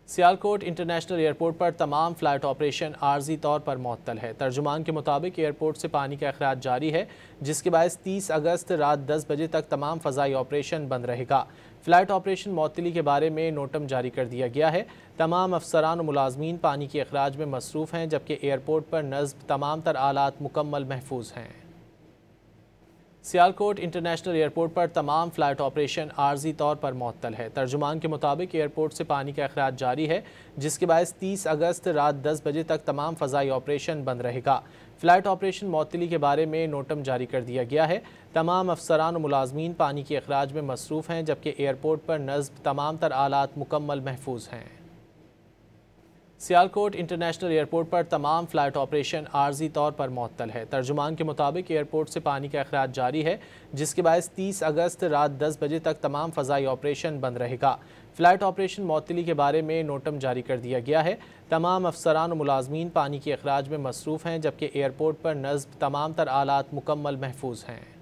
Sialkot international airport पर तमाम flight operation आर्जी तौर पर मुअत्तल है। तर्जुमान के मुताबिक एयरपोर्ट से पानी का अखराज जारी है, जिसके बायस 30 अगस्त रात 10 बजे तक तमाम फ़ज़ाई ऑपरेशन बंद रहेगा। फ़्लाइट ऑपरेशन मुअत्तली के बारे में नोटम जारी कर दिया गया है। तमाम अफसरान और मुलाजमीन पानी के अखराज में मसरूफ़ हैं, जबकि एयरपोर्ट पर नस्ब तमाम तर आलात मुकम्मल महफूज हैं। सियालकोट इंटरनेशनल एयरपोर्ट पर तमाम फ़्लाइट ऑपरेशन आर्जी तौर पर मुअत्तल है। तर्जुमान के मुताबिक एयरपोर्ट से पानी का अखराज जारी है, जिसके बायस 30 अगस्त रात 10 बजे तक तमाम फ़ज़ाई ऑपरेशन बंद रहेगा। फ़्लाइट ऑपरेशन मुअत्तली के बारे में नोटम जारी कर दिया गया है। तमाम अफसरान और मुलाजमीन पानी के अखराज में मसरूफ़ हैं, जबकि एयरपोर्ट पर नस्ब तमाम तर आलात मुकम्मल महफूज हैं। सियालकोट इंटरनेशनल एयरपोर्ट पर तमाम फ़्लाइट ऑपरेशन आर्जी तौर पर मुअत्तल है। तर्जुमान के मुताबिक एयरपोर्ट से पानी का अखराज जारी है, जिसके बायस 30 अगस्त रात 10 बजे तक तमाम फ़ज़ाई ऑपरेशन बंद रहेगा। फ़्लाइट ऑपरेशन मुअत्तली के बारे में नोटम जारी कर दिया गया है। तमाम अफसरान और मुलाजमीन पानी के अखराज में मसरूफ़ हैं, जबकि एयरपोर्ट पर नस्ब तमाम तर आलात मुकम्मल महफूज हैं।